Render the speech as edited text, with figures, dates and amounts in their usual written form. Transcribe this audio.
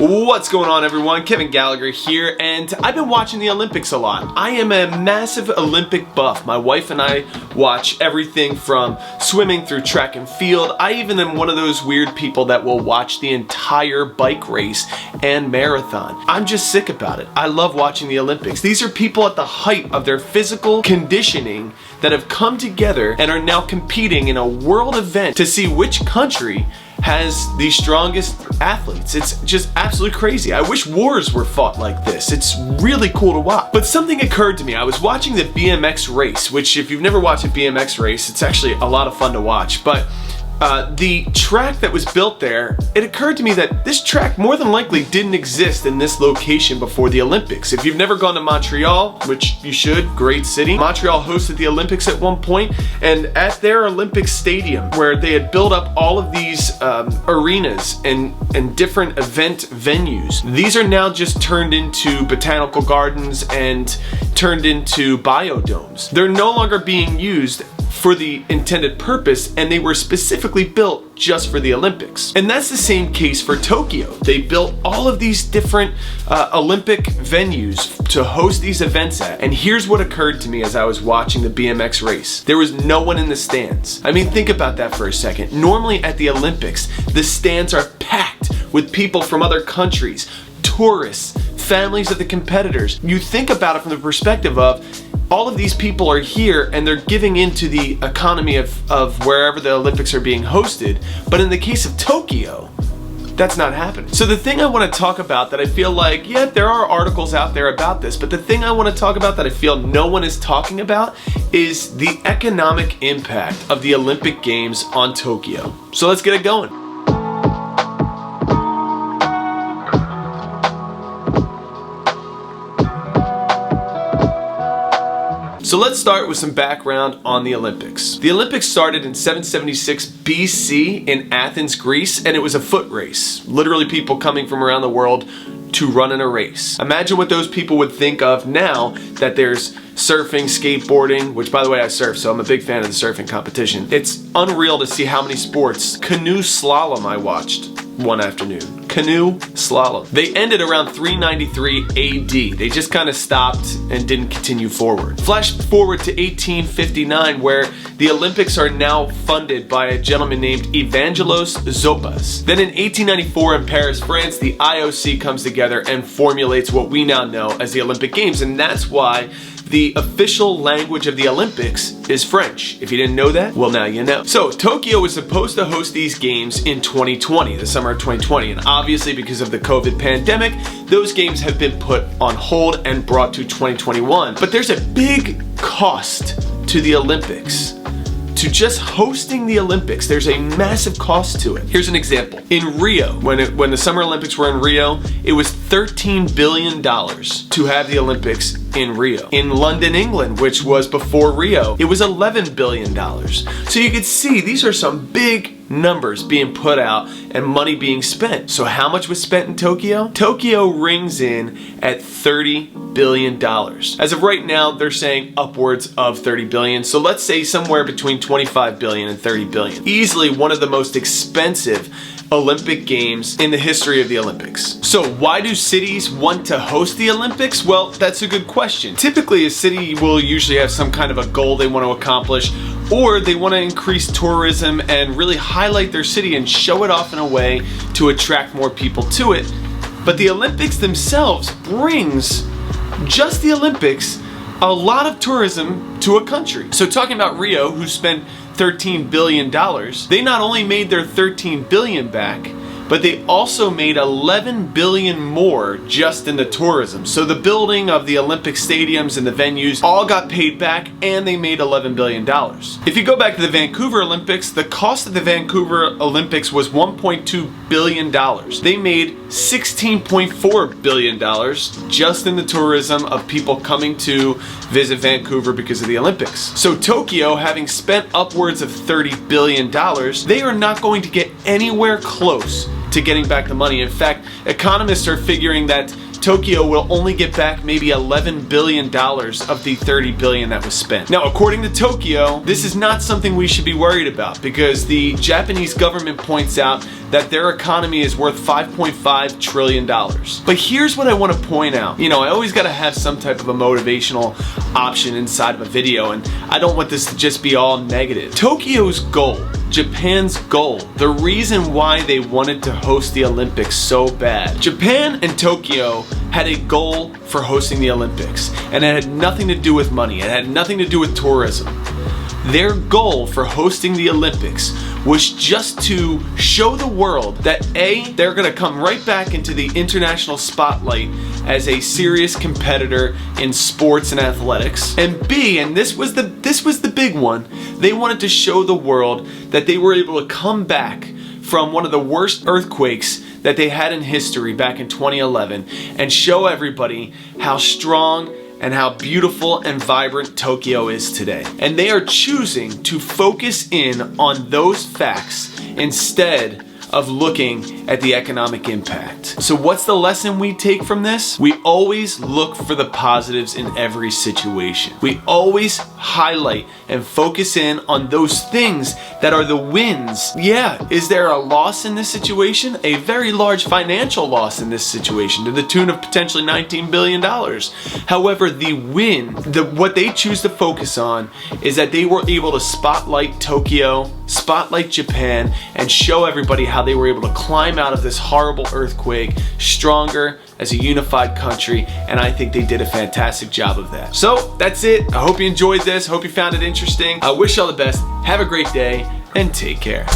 What's going on, everyone? Kevin Gallagher here, and I've been watching the Olympics a lot. I am a massive Olympic buff. My wife and I watch everything from swimming through track and field. I even am one of those weird people that will watch the entire bike race and marathon. I'm just sick about it. I love watching the Olympics. These are people at the height of their physical conditioning that have come together and are now competing in a world event to see which country has the strongest athletes. It's just absolutely crazy. I wish wars were fought like this. It's really cool to watch. But something occurred to me. I was watching the BMX race, which if you've never watched a BMX race, it's actually a lot of fun to watch. But the track that was built there, it occurred to me that this track more than likely didn't exist in this location before the Olympics. If you've never gone to Montreal, which you should, great city. Montreal hosted the Olympics at one point, and at their Olympic stadium, where they had built up all of these arenas and different event venues, these are now just turned into botanical gardens and turned into biodomes. They're no longer being used for the intended purpose, and they were specifically built just for the Olympics. And that's the same case for Tokyo. They built all of these different Olympic venues to host these events at. And here's what occurred to me as I was watching the BMX race. There was no one in the stands. I mean, think about that for a second. Normally at the Olympics, the stands are packed with people from other countries, tourists, families of the competitors. You think about it from the perspective of all of these people are here and they're giving into the economy of wherever the Olympics are being hosted. But in the case of Tokyo, that's not happening. So the thing I want to talk about that I feel like, yeah, there are articles out there about this, but the thing I want to talk about that I feel no one is talking about is the economic impact of the Olympic Games on Tokyo. So let's get it going. So let's start with some background on the Olympics. The Olympics started in 776 BC in Athens, Greece, and it was a foot race. Literally people coming from around the world to run in a race. Imagine what those people would think of now that there's surfing, skateboarding, which by the way I surf, so I'm a big fan of the surfing competition. It's unreal to see how many sports. Canoe slalom I watched one afternoon. Canoe slalom. They ended around 393 AD. They just kind of stopped and didn't continue forward. Flash forward to 1859, where the Olympics are now funded by a gentleman named Evangelos Zopas. Then in 1894 in Paris, France, the IOC comes together and formulates what we now know as the Olympic Games, and that's why the official language of the Olympics is French. If you didn't know that, well now you know. So Tokyo was supposed to host these games in 2020, the summer of 2020, and obviously because of the COVID pandemic, those games have been put on hold and brought to 2021. But there's a big cost to the Olympics. To just hosting the Olympics, there's a massive cost to it. Here's an example. In Rio, when the Summer Olympics were in Rio, it was $13 billion to have the Olympics in Rio. In London, England, which was before Rio, it was $11 billion. So you could see these are some big numbers being put out and money being spent. So how much was spent in Tokyo? Tokyo rings in at $30 billion. As of right now, they're saying upwards of 30 billion. So let's say somewhere between 25 billion and 30 billion. Easily one of the most expensive Olympic Games in the history of the Olympics. So why do cities want to host the Olympics? Well, that's a good question. Typically, a city will usually have some kind of a goal they want to accomplish, or they want to increase tourism and really highlight their city and show it off in a way to attract more people to it. But the Olympics themselves brings, just the Olympics, a lot of tourism to a country. So talking about Rio, who spent $13 billion, they not only made their $13 billion back, but they also made $11 billion more just in the tourism. So the building of the Olympic stadiums and the venues all got paid back, and they made $11 billion. If you go back to the Vancouver Olympics, the cost of the Vancouver Olympics was $1.2 billion. They made $16.4 billion just in the tourism of people coming to visit Vancouver because of the Olympics. So Tokyo, having spent upwards of $30 billion, they are not going to get anywhere close to getting back the money. In fact, economists are figuring that Tokyo will only get back maybe $11 billion of the $30 billion that was spent. Now, according to Tokyo, this is not something we should be worried about because the Japanese government points out that their economy is worth $5.5 trillion. But here's what I want to point out. You know, I always got to have some type of a motivational option inside of a video, and I don't want this to just be all negative. Tokyo's goal, Japan's goal, the reason why they wanted to host the Olympics so bad. Japan and Tokyo had a goal for hosting the Olympics, and it had nothing to do with money. It had nothing to do with tourism. Their goal for hosting the Olympics was just to show the world that A, they're gonna come right back into the international spotlight as a serious competitor in sports and athletics, and B, and this was the big one, they wanted to show the world that they were able to come back from one of the worst earthquakes that they had in history back in 2011 and show everybody how strong and how beautiful and vibrant Tokyo is today. And they are choosing to focus in on those facts instead of looking at the economic impact. So what's the lesson we take from this? We always look for the positives in every situation. We always highlight and focus in on those things that are the wins. Yeah, is there a loss in this situation? A very large financial loss in this situation to the tune of potentially $19 billion. However, the win, what they choose to focus on is that they were able to spotlight Tokyo, spotlight Japan, and show everybody how they were able to climb out of this horrible earthquake stronger as a unified country, and I think they did a fantastic job of that. So that's it. I hope you enjoyed this. Hope you found it interesting. I wish you all the best. Have a great day and take care.